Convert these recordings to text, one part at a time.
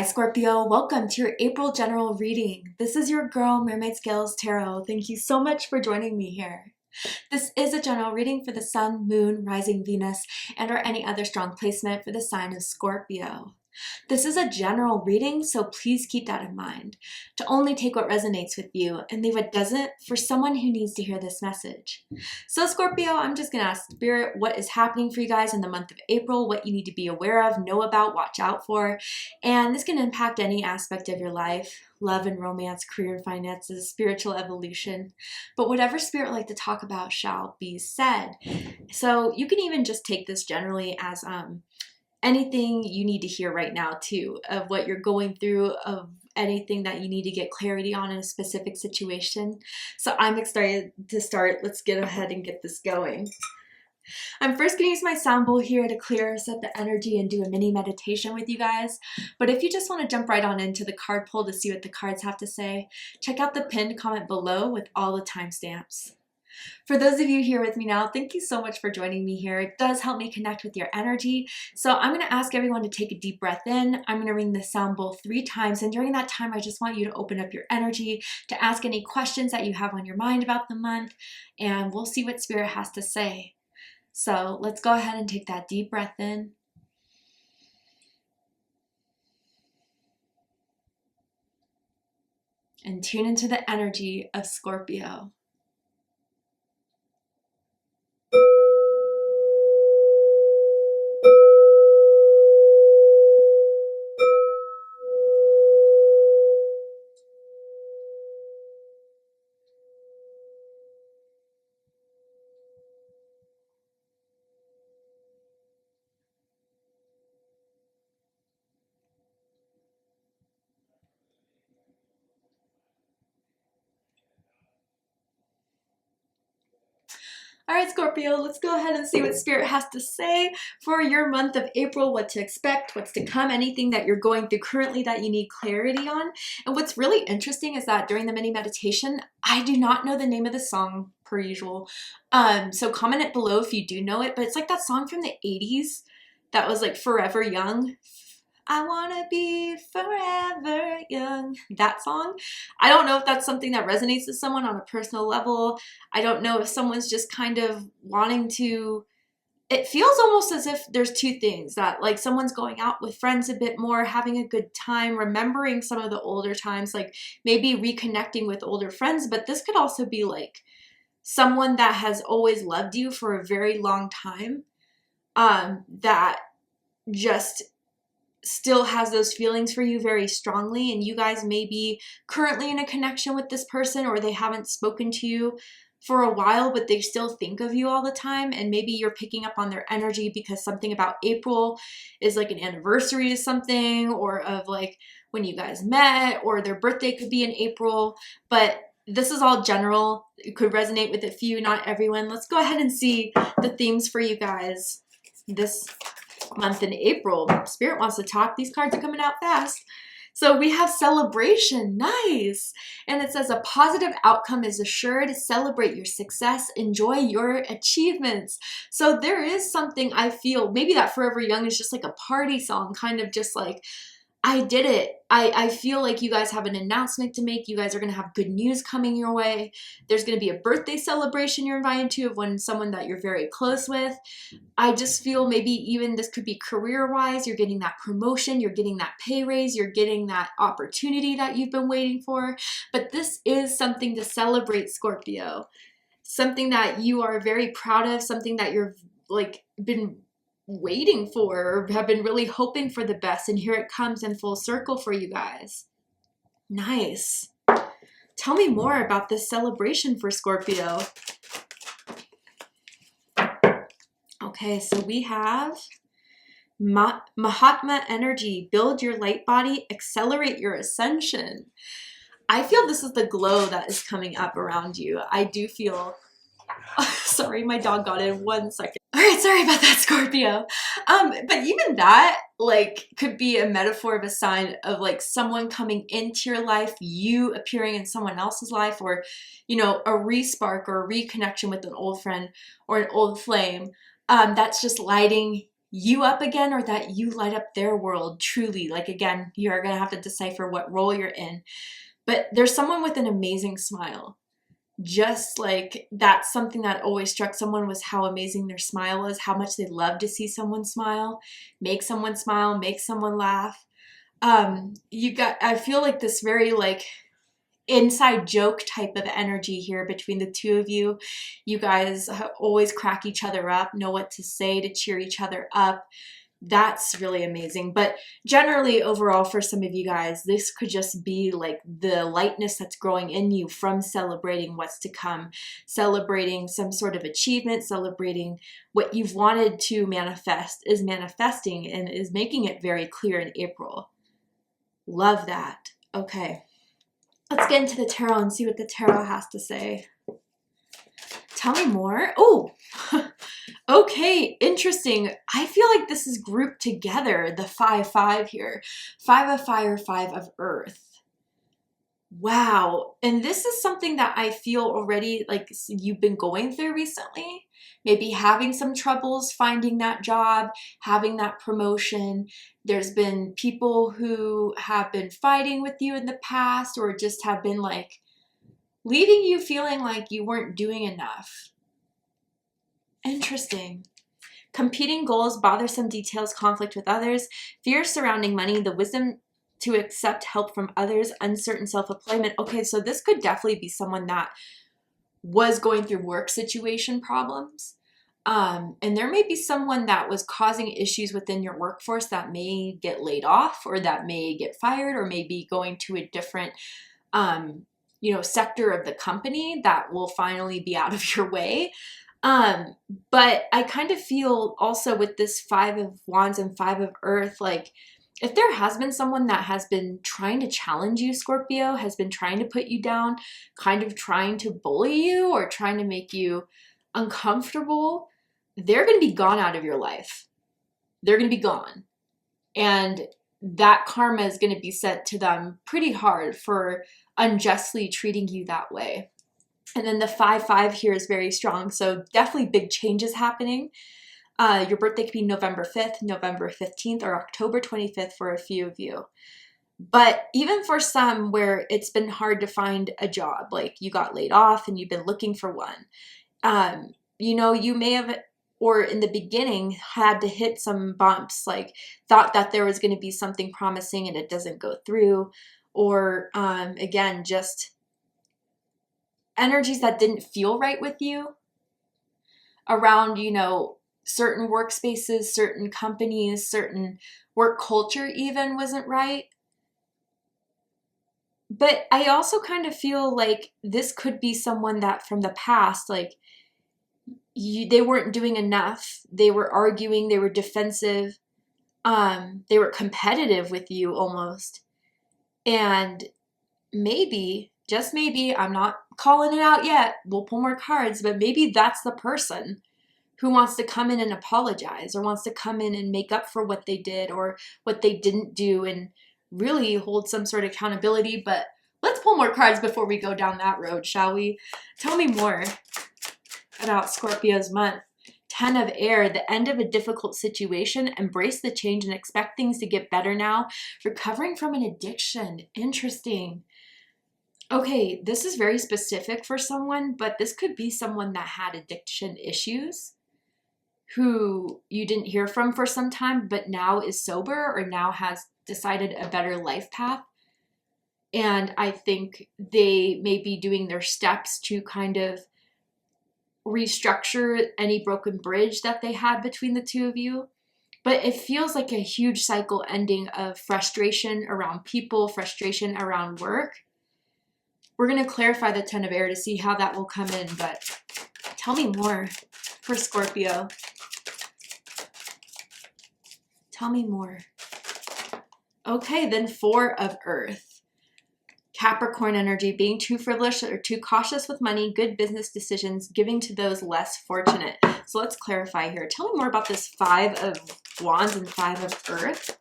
Hi Scorpio, welcome to your April general reading. This is your girl Mermaid Scales Tarot. Thank you so much for joining me here. This is a general reading for the Sun, Moon, Rising Venus, and or any other strong placement for the sign of Scorpio. This is a general reading, so please keep that in mind. To only take what resonates with you and leave what doesn't for someone who needs to hear this message. So Scorpio, I'm just going to ask Spirit what is happening for you guys in the month of April, what you need to be aware of, know about, watch out for, and this can impact any aspect of your life. Love and romance, career and finances, spiritual evolution. But whatever Spirit would like to talk about shall be said. So you can even just take this generally as anything you need to hear right now too, of what you're going through, of anything that you need to get clarity on in a specific situation. So I'm excited to start. Let's get ahead and get this going. I'm first going to use my sound bowl here to clear, set the energy, and do a mini meditation with you guys. But if you just want to jump right on into the card pull to see what the cards have to say, check out the pinned comment below with all the timestamps. For those of you here with me now, thank you so much for joining me here. It does help me connect with your energy. So I'm going to ask everyone to take a deep breath in. I'm going to ring the sound bowl 3 times. And during that time, I just want you to open up your energy to ask any questions that you have on your mind about the month. And we'll see what Spirit has to say. So let's go ahead and take that deep breath in. And tune into the energy of Scorpio. All right, Scorpio, let's go ahead and see what Spirit has to say for your month of April, what to expect, what's to come, anything that you're going through currently that you need clarity on. And what's really interesting is that during the mini meditation, I do not know the name of the song per usual. So comment it below if you do know it, but it's like that song from the 80s that was like Forever Young. I wanna be forever young. That song. I don't know if that's something that resonates with someone on a personal level. I don't know if someone's just kind of wanting to, it feels almost as if there's 2 things, that like someone's going out with friends a bit more, having a good time, remembering some of the older times, like maybe reconnecting with older friends, but this could also be like someone that has always loved you for a very long time, that just still has those feelings for you very strongly, and you guys may be currently in a connection with this person, or they haven't spoken to you for a while, but they still think of you all the time, and maybe you're picking up on their energy because something about April is like an anniversary to something, or of like when you guys met, or their birthday could be in April. But this is all general. It could resonate with a few, not everyone. Let's go ahead and see the themes for you guys this month in April. Spirit wants to talk. These cards are coming out fast. So we have celebration. Nice. And it says a positive outcome is assured. Celebrate your success. Enjoy your achievements. So there is something, I feel, maybe that Forever Young is just like a party song, kind of just like, I did it. I feel like you guys have an announcement to make. You guys are going to have good news coming your way. There's going to be a birthday celebration you're invited to of someone that you're very close with. I just feel maybe even this could be career-wise. You're getting that promotion. You're getting that pay raise. You're getting that opportunity that you've been waiting for. But this is something to celebrate, Scorpio. Something that you are very proud of. Something that you're like been waiting for, or have been really hoping for the best, and here it comes in full circle for you guys. Nice. Tell me more about this celebration for Scorpio. Okay, so we have Mahatma energy. Build your light body, accelerate your ascension. I feel this is the glow that is coming up around you. I do feel sorry, my dog got in 1 second. All right, sorry about that, Scorpio. But even that, like, could be a metaphor of a sign of, like, someone coming into your life, you appearing in someone else's life, or, you know, a re-spark or a reconnection with an old friend or an old flame, that's just lighting you up again or that you light up their world truly. Like, again, you're going to have to decipher what role you're in. But there's someone with an amazing smile. Just like that's something that always struck someone, was how amazing their smile was, how much they love to see someone smile, make someone laugh. I feel like this very like inside joke type of energy here between the two of you. You guys always crack each other up, know what to say to cheer each other up. That's really amazing. But generally, overall, for some of you guys, this could just be like the lightness that's growing in you from celebrating what's to come, celebrating some sort of achievement, celebrating what you've wanted to manifest is manifesting and is making it very clear in April. Love that. Okay. Let's get into the tarot and see what the tarot has to say. Tell me more. Oh, okay, interesting. I feel like this is grouped together, the 5-5 here. 5 of fire, 5 of earth. Wow. And this is something that I feel already like you've been going through recently. Maybe having some troubles finding that job, having that promotion. There's been people who have been fighting with you in the past, or just have been like leaving you feeling like you weren't doing enough. Interesting. Competing goals, bothersome details, conflict with others, fears surrounding money, the wisdom to accept help from others, uncertain self-employment. Okay, so this could definitely be someone that was going through work situation problems. And there may be someone that was causing issues within your workforce that may get laid off, or that may get fired, or maybe going to a different sector of the company that will finally be out of your way. But I kind of feel also with this 5 of Wands and 5 of Earth, like if there has been someone that has been trying to challenge you, Scorpio, has been trying to put you down, kind of trying to bully you or trying to make you uncomfortable, they're going to be gone out of your life. They're going to be gone. And that karma is going to be sent to them pretty hard for unjustly treating you that way. And then the 5-5 here is very strong. So definitely big changes happening. Your birthday could be November 5th, November 15th, or October 25th for a few of you. But even for some where it's been hard to find a job, like you got laid off and you've been looking for one, you may have, or in the beginning, had to hit some bumps, like thought that there was going to be something promising and it doesn't go through. Or again, just energies that didn't feel right with you around, certain workspaces, certain companies, certain work culture even wasn't right. But I also kind of feel like this could be someone that from the past, like they weren't doing enough. They were arguing, they were defensive, they were competitive with you almost. And maybe, just maybe, I'm not calling it out yet, we'll pull more cards, but maybe that's the person who wants to come in and apologize, or wants to come in and make up for what they did or what they didn't do and really hold some sort of accountability. But let's pull more cards before we go down that road, shall we? Tell me more about Scorpio's month. 10 of air, the end of a difficult situation, embrace the change and expect things to get better now. Recovering from an addiction. Interesting. Okay, this is very specific for someone, but this could be someone that had addiction issues, who you didn't hear from for some time, but now is sober or now has decided a better life path. And I think they may be doing their steps to kind of restructure any broken bridge that they had between the two of you. But it feels like a huge cycle ending of frustration around people, frustration around work. We're going to clarify the 10 of air to see how that will come in, but tell me more for Scorpio. Tell me more. Okay, then 4 of earth. Capricorn energy, being too frivolous or too cautious with money, good business decisions, giving to those less fortunate. So let's clarify here. Tell me more about this 5 of wands and 5 of earth.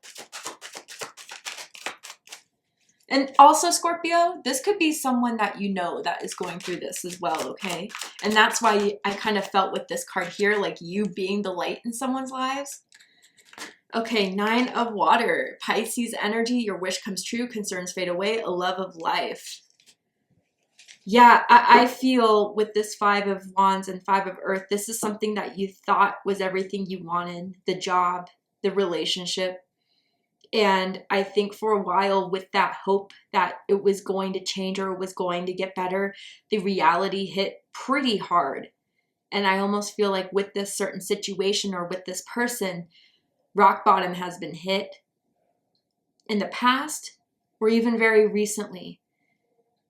And also, Scorpio, this could be someone that you know that is going through this as well, okay? And that's why I kind of felt with this card here, like you being the light in someone's lives. Okay, 9 of water. Pisces energy, your wish comes true, concerns fade away, a love of life. Yeah, I feel with this 5 of wands and 5 of earth, this is something that you thought was everything you wanted, the job, the relationship. And I think for a while with that hope that it was going to change or it was going to get better, the reality hit pretty hard. And I almost feel like with this certain situation or with this person, rock bottom has been hit in the past or even very recently.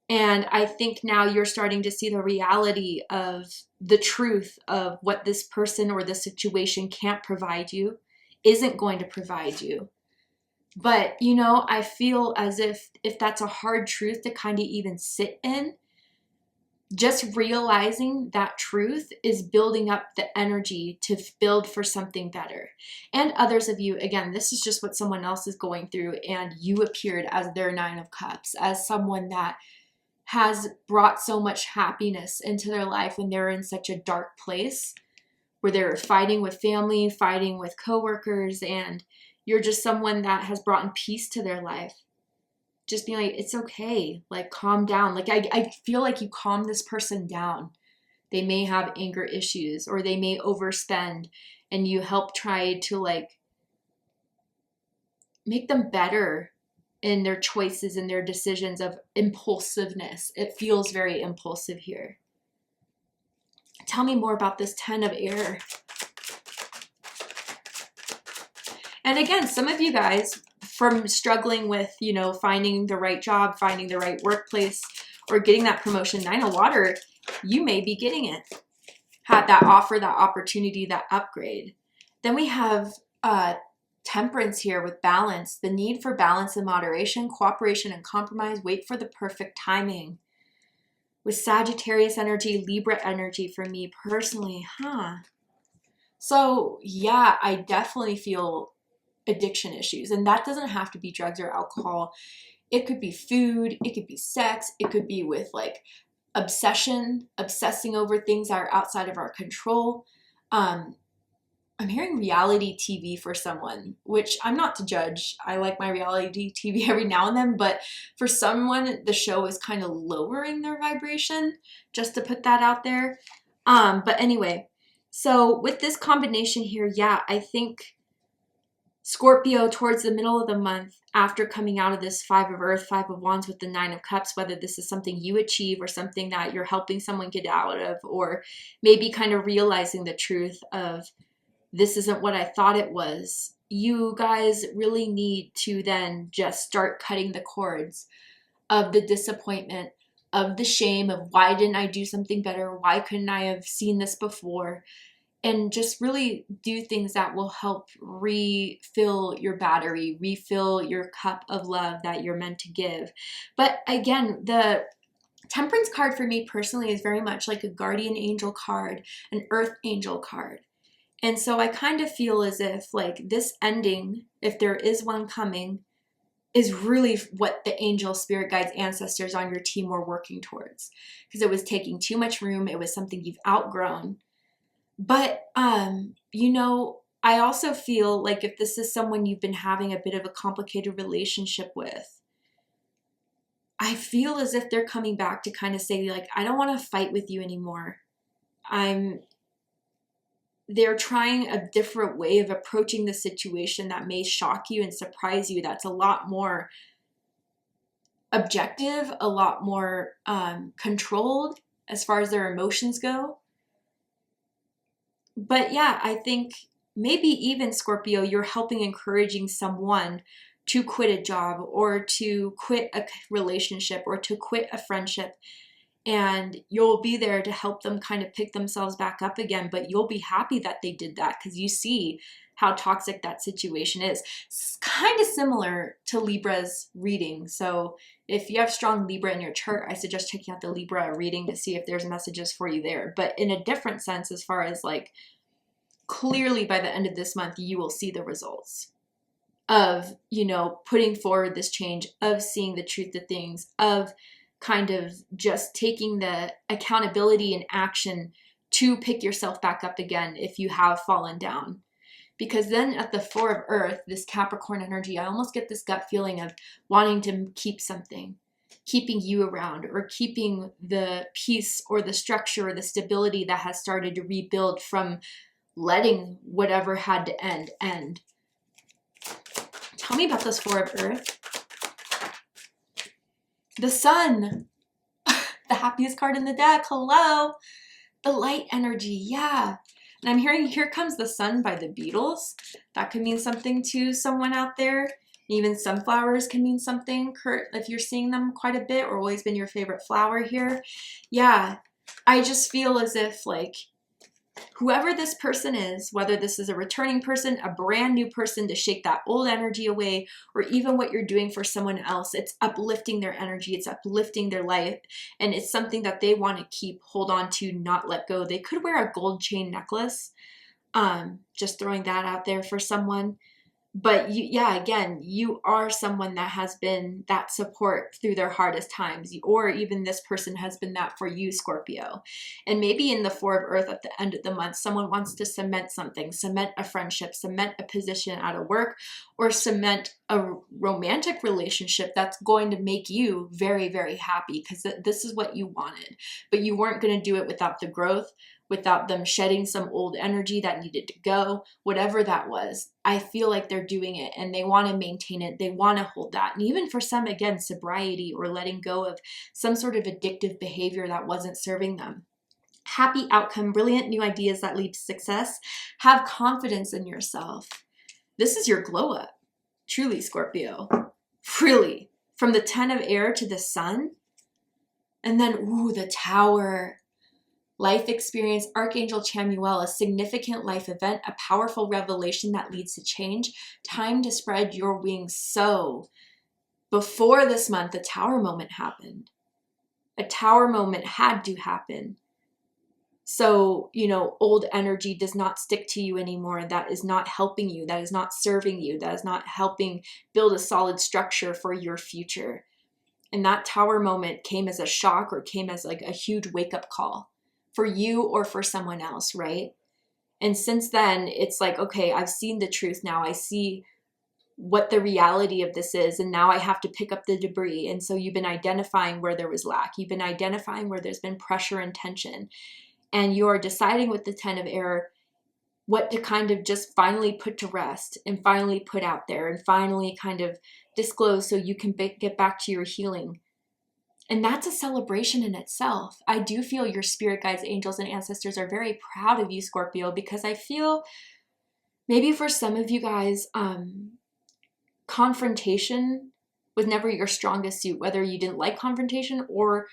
And I think now you're starting to see the reality of the truth of what this person or this situation can't provide you, isn't going to provide you. But, you know, I feel as if that's a hard truth to kind of even sit in, just realizing that truth is building up the energy to build for something better. And others of you, again, this is just what someone else is going through, and you appeared as their 9 of cups, as someone that has brought so much happiness into their life when they're in such a dark place where they're fighting with family, fighting with coworkers, and you're just someone that has brought peace to their life. Just being like, it's okay, like calm down. Like I feel like you calm this person down. They may have anger issues or they may overspend, and you help try to like make them better in their choices and their decisions of impulsiveness. It feels very impulsive here. Tell me more about this 10 of air. And again, some of you guys from struggling with, you know, finding the right job, finding the right workplace, or getting that promotion, 9 of water, you may be getting it. Had that offer, that opportunity, that upgrade. Then we have temperance here with balance, the need for balance and moderation, cooperation and compromise, wait for the perfect timing. With Sagittarius energy, Libra energy for me personally, So yeah, I definitely feel addiction issues, and that doesn't have to be drugs or alcohol. It could be food, it could be sex, it could be with like obsession, obsessing over things that are outside of our control. I'm hearing reality TV for someone, which I'm not to judge. I like my reality TV every now and then, but for someone, the show is kind of lowering their vibration, just to put that out there. But anyway, so with this combination here, yeah, I think Scorpio towards the middle of the month, after coming out of this 5 of earth, 5 of wands with the 9 of cups, whether this is something you achieve or something that you're helping someone get out of, or maybe kind of realizing the truth of this isn't what I thought it was, you guys really need to then just start cutting the cords of the disappointment, of the shame, of why didn't I do something better? Why couldn't I have seen this before? And just really do things that will help refill your battery, refill your cup of love that you're meant to give. But again, the Temperance card for me personally is very much like a guardian angel card, an earth angel card. And so I kind of feel as if like this ending, if there is one coming, is really what the angel, spirit guides, ancestors on your team were working towards. Because it was taking too much room. It was something you've outgrown. But, you know, I also feel like if this is someone you've been having a bit of a complicated relationship with, I feel as if they're coming back to kind of say like, I don't want to fight with you anymore. They're trying a different way of approaching the situation that may shock you and surprise you. That's a lot more objective, a lot more controlled as far as their emotions go. But yeah, I think maybe even Scorpio, you're helping encouraging someone to quit a job or to quit a relationship or to quit a friendship. And you'll be there to help them kind of pick themselves back up again. But you'll be happy that they did that because you see how toxic that situation is. It's kind of similar to Libra's reading. So if you have strong Libra in your chart, I suggest checking out the Libra reading to see if there's messages for you there. But in a different sense, as far as like clearly by the end of this month, you will see the results of, you know, putting forward this change, of seeing the truth of things, of kind of just taking the accountability and action to pick yourself back up again if you have fallen down. Because then at the Four of Earth, this Capricorn energy, I almost get this gut feeling of wanting to keep something, keeping you around, or keeping the peace or the structure or the stability that has started to rebuild from letting whatever had to end. Tell me about this Four of Earth. The Sun, the happiest card in the deck. Hello. The light energy. Yeah. And I'm hearing Here Comes the Sun by the Beatles. That could mean something to someone out there. Even sunflowers can mean something, Kurt, if you're seeing them quite a bit or always been your favorite flower here. Yeah, I just feel as if like whoever this person is, whether this is a returning person, a brand new person to shake that old energy away, or even what you're doing for someone else, it's uplifting their energy, it's uplifting their life, and it's something that they want to keep, hold on to, not let go. They could wear a gold chain necklace, just throwing that out there for someone. But again, you are someone that has been that support through their hardest times, or even this person has been that for you, Scorpio. And maybe in the Four of Earth at the end of the month, someone wants to cement something, cement a friendship, cement a position out of work, or cement a romantic relationship that's going to make you very, very happy because this is what you wanted. But you weren't going to do it without the growth, without them shedding some old energy that needed to go, whatever that was. I feel like they're doing it and they want to maintain it. They want to hold that. And even for some, again, sobriety or letting go of some sort of addictive behavior that wasn't serving them. Happy outcome, brilliant new ideas that lead to success. Have confidence in yourself. This is your glow up. Truly, Scorpio. Really. From the 10 of air to the Sun. And then, ooh, the Tower. Life experience, Archangel Chamuel, a significant life event, a powerful revelation that leads to change. Time to spread your wings. So before this month, a Tower moment happened. A Tower moment had to happen. So, old energy does not stick to you anymore. That is not helping you. That is not serving you. That is not helping build a solid structure for your future. And that Tower moment came as a shock or came as like a huge wake-up call for you or for someone else, right? And since then, it's like, okay, I've seen the truth now. I see what the reality of this is, and now I have to pick up the debris. And so you've been identifying where there was lack. You've been identifying where there's been pressure and tension. And you're deciding with the 10 of air what to kind of just finally put to rest and finally put out there and finally kind of disclose so you can get back to your healing. And that's a celebration in itself. I do feel your spirit guides, angels, and ancestors are very proud of you, Scorpio, because I feel maybe for some of you guys, confrontation was never your strongest suit, whether you didn't like confrontation or,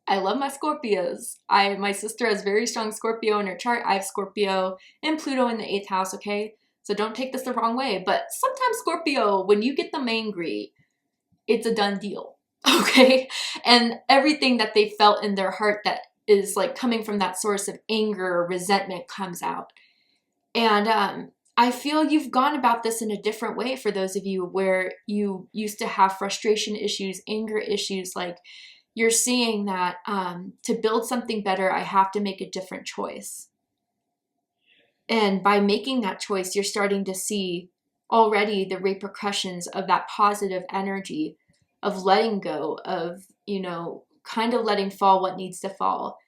I love my Scorpios. My sister has very strong Scorpio in her chart. I have Scorpio and Pluto in the 8th house, okay? So don't take this the wrong way. But sometimes Scorpio, when you get them angry, it's a done deal, okay? And everything that they felt in their heart that is like coming from that source of anger or resentment comes out. And I feel you've gone about this in a different way for those of you where you used to have frustration issues, anger issues, like you're seeing that to build something better, I have to make a different choice. And by making that choice, you're starting to see already the repercussions of that positive energy of letting go, of, kind of letting fall what needs to fall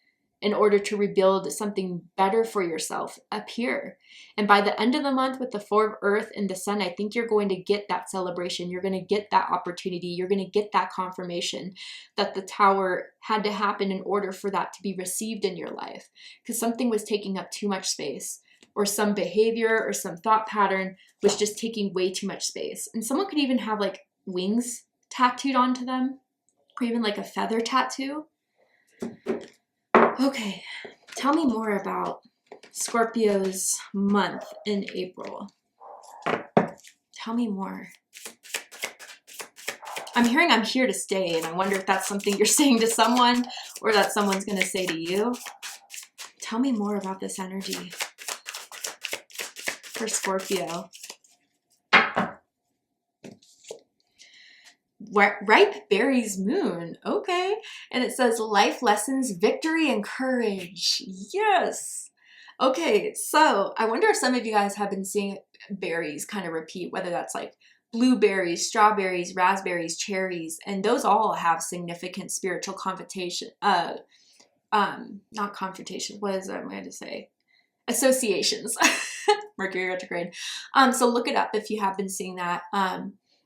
in order to rebuild something better for yourself up here. And by the end of the month with the Four of Earth and the Sun, I think you're going to get that celebration. You're going to get that opportunity. You're going to get that confirmation that the Tower had to happen in order for that to be received in your life, because something was taking up too much space, or some behavior or some thought pattern was just taking way too much space. And someone could even have like wings tattooed onto them, or even like a feather tattoo. Okay, tell me more about Scorpio's month in April. Tell me more. I'm hearing I'm here to stay, and I wonder if that's something you're saying to someone or that someone's going to say to you. Tell me more about this energy for Scorpio. Ripe berries moon. Okay. And it says life lessons, victory, and courage. Yes. Okay, so I wonder if some of you guys have been seeing berries kind of repeat, whether that's like blueberries, strawberries, raspberries, cherries, and those all have significant spiritual confrontation. Not confrontation. What is I'm going to say? Associations. Mercury retrograde. So look it up if you have been seeing that,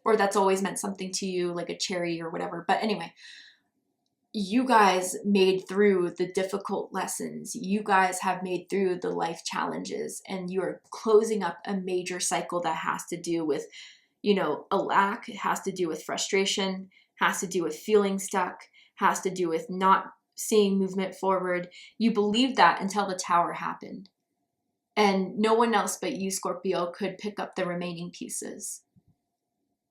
or that's always meant something to you, like a cherry or whatever. But anyway, you guys made through the difficult lessons. You guys have made through the life challenges, and you are closing up a major cycle that has to do with, you know, a lack. It has to do with frustration, has to do with feeling stuck, has to do with not seeing movement forward. You believed that until the tower happened. And no one else but you, Scorpio, could pick up the remaining pieces.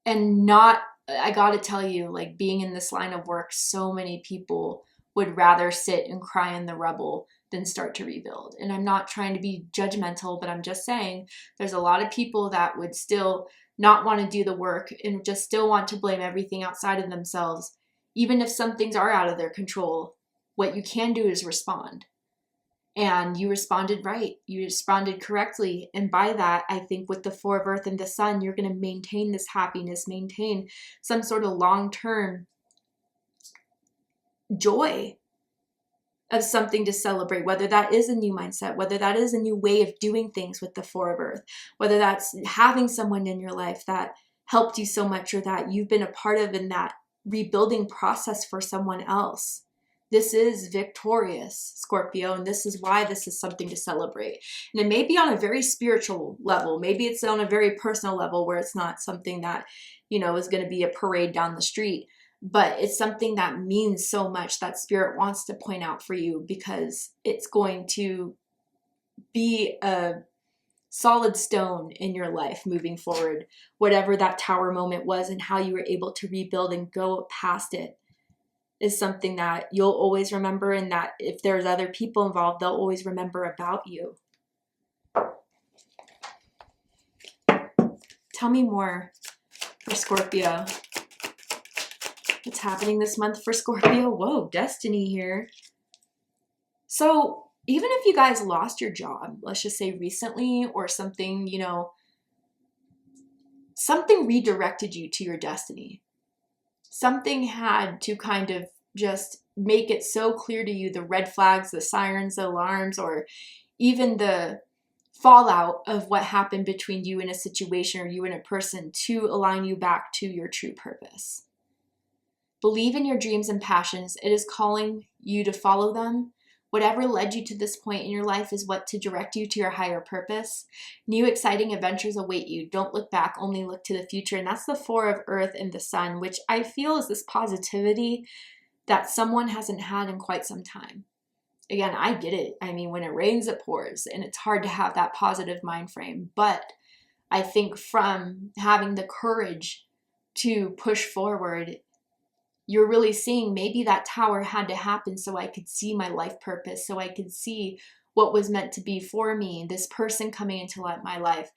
And not, I gotta tell you, like being in this line of work, so many people would rather sit and cry in the rubble than start to rebuild. And I'm not trying to be judgmental, but I'm just saying there's a lot of people that would still not want to do the work and just still want to blame everything outside of themselves. Even if some things are out of their control, what you can do is respond. And you responded right. You responded correctly. And by that, I think with the Four of Earth and the Sun, you're going to maintain this happiness, maintain some sort of long-term joy of something to celebrate, whether that is a new mindset, whether that is a new way of doing things with the Four of Earth, whether that's having someone in your life that helped you so much or that you've been a part of in that rebuilding process for someone else. This is victorious, Scorpio, and this is why this is something to celebrate. And it may be on a very spiritual level. Maybe it's on a very personal level where it's not something that, you know, is going to be a parade down the street. But it's something that means so much that Spirit wants to point out for you, because it's going to be a solid stone in your life moving forward. Whatever that tower moment was and how you were able to rebuild and go past it is something that you'll always remember, and that if there's other people involved, they'll always remember about you. Tell me more for Scorpio. What's happening this month for Scorpio? Whoa, destiny here. So even if you guys lost your job, let's just say recently, or something, you know, something redirected you to your destiny. Something had to kind of just make it so clear to you, the red flags, the sirens, the alarms, or even the fallout of what happened between you in a situation or you and a person, to align you back to your true purpose. Believe in your dreams and passions. It is calling you to follow them. Whatever led you to this point in your life is what to direct you to your higher purpose. New exciting adventures await you. Don't look back, only look to the future. And that's the Four of Earth and the Sun, which I feel is this positivity that someone hasn't had in quite some time. Again, I get it. I mean, when it rains, it pours, and it's hard to have that positive mind frame. But I think from having the courage to push forward, you're really seeing maybe that tower had to happen so I could see my life purpose, so I could see what was meant to be for me, this person coming into my life.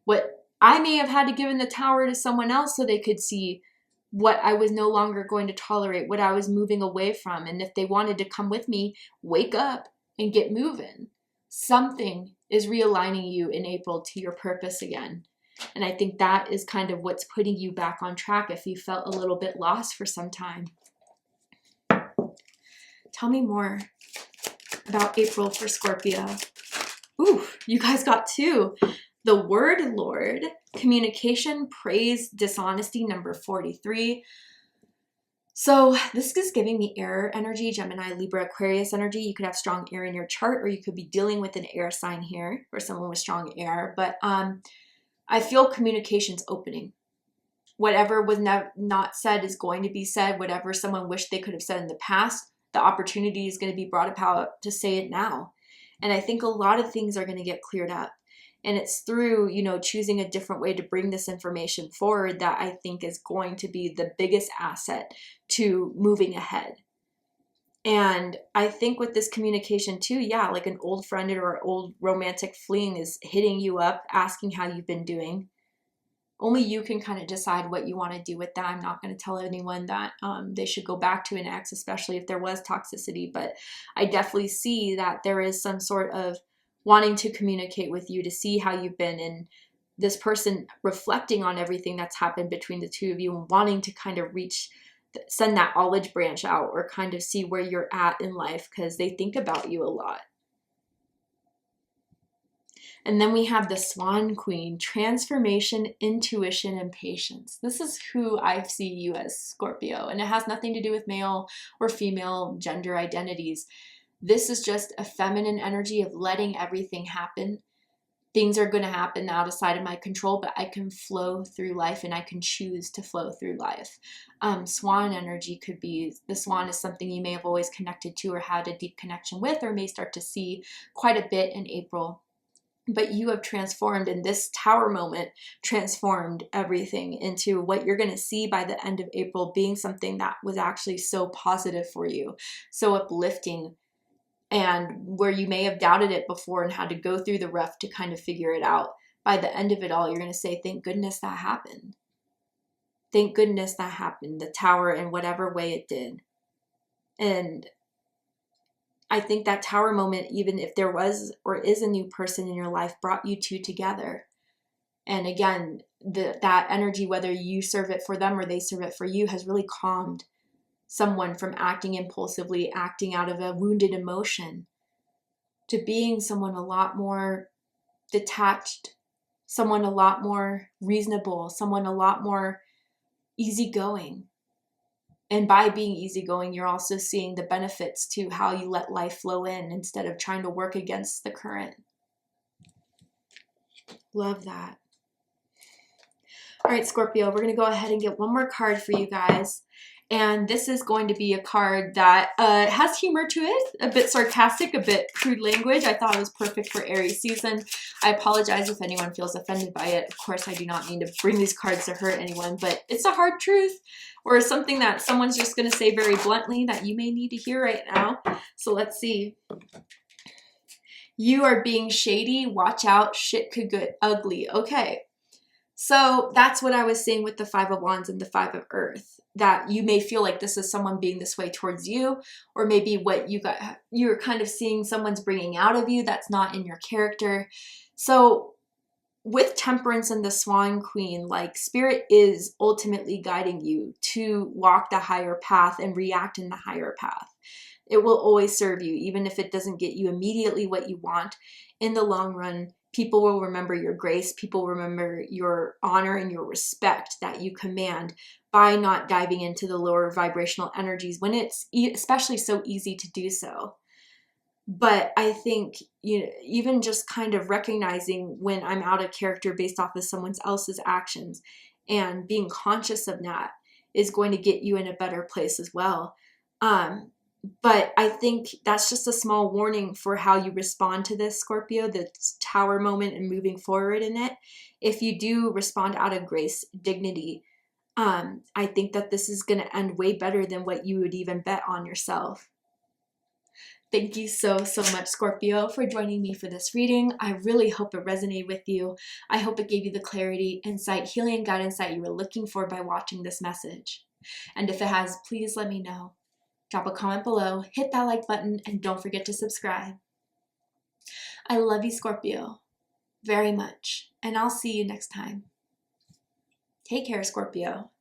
What I may have had to give in the tower to someone else so they could see what I was no longer going to tolerate, what I was moving away from. And if they wanted to come with me, wake up and get moving. Something is realigning you in April to your purpose again. And I think that is kind of what's putting you back on track if you felt a little bit lost for some time. Tell me more about April for Scorpio. Ooh, you guys got two. The Word Lord, communication, praise, dishonesty, number 43. So this is giving me air energy, Gemini, Libra, Aquarius energy. You could have strong air in your chart, or you could be dealing with an air sign here, or someone with strong air. But I feel communication's opening. Whatever was not said is going to be said. Whatever someone wished they could have said in the past, the opportunity is going to be brought about to say it now. And I think a lot of things are going to get cleared up. And it's through, you know, choosing a different way to bring this information forward that I think is going to be the biggest asset to moving ahead. And I think with this communication too, yeah, like an old friend or an old romantic fling is hitting you up, asking how you've been doing. Only you can kind of decide what you want to do with that. I'm not going to tell anyone that they should go back to an ex, especially if there was toxicity. But I definitely see that there is some sort of wanting to communicate with you to see how you've been, and this person reflecting on everything that's happened between the two of you and wanting to kind of send that olive branch out or kind of see where you're at in life because they think about you a lot. And then we have the Swan Queen, transformation, intuition, and patience. This is who I see you as, Scorpio, and it has nothing to do with male or female gender identities. This is just a feminine energy of letting everything happen. Things are going to happen outside of my control, but I can flow through life and I can choose to flow through life. Swan energy could be, the swan is something you may have always connected to or had a deep connection with, or may start to see quite a bit in April. But you have transformed, and this tower moment transformed everything into what you're going to see by the end of April being something that was actually so positive for you, so uplifting, and where you may have doubted it before and had to go through the rough to kind of figure it out. By the end of it all, you're going to say, thank goodness that happened. Thank goodness that happened, the tower, in whatever way it did. And I think that tower moment, even if there was or is a new person in your life, brought you two together. And again, that energy, whether you serve it for them or they serve it for you, has really calmed someone from acting impulsively, acting out of a wounded emotion, to being someone a lot more detached, someone a lot more reasonable, someone a lot more easygoing. And by being easygoing, you're also seeing the benefits to how you let life flow in instead of trying to work against the current. Love that. All right, Scorpio, we're going to go ahead and get one more card for you guys. And this is going to be a card that has humor to it, a bit sarcastic, a bit crude language. I thought it was perfect for Aries season. I apologize if anyone feels offended by it. Of course, I do not mean to bring these cards to hurt anyone, but it's a hard truth or something that someone's just going to say very bluntly that you may need to hear right now. So let's see. You are being shady. Watch out. Shit could get ugly. Okay. So that's what I was saying with the Five of Wands and the Five of Earth, that you may feel like this is someone being this way towards you, or maybe what you're kind of seeing someone's bringing out of you that's not in your character. So with Temperance and the Swan Queen, like, Spirit is ultimately guiding you to walk the higher path and react in the higher path. It will always serve you, even if it doesn't get you immediately what you want. In the long run, people will remember your grace. People will remember your honor and your respect that you command by not diving into the lower vibrational energies when it's especially so easy to do so. But I think, you know, even just kind of recognizing when I'm out of character based off of someone else's actions and being conscious of that is going to get you in a better place as well. But I think that's just a small warning for how you respond to this, Scorpio, the tower moment and moving forward in it. If you do respond out of grace, dignity, I think that this is going to end way better than what you would even bet on yourself. Thank you so much, Scorpio, for joining me for this reading. I really hope it resonated with you. I hope it gave you the clarity, insight, healing, and guidance that you were looking for by watching this message. And if it has, please let me know. Drop a comment below, hit that like button, and don't forget to subscribe. I love you, Scorpio, very much, and I'll see you next time. Take care, Scorpio.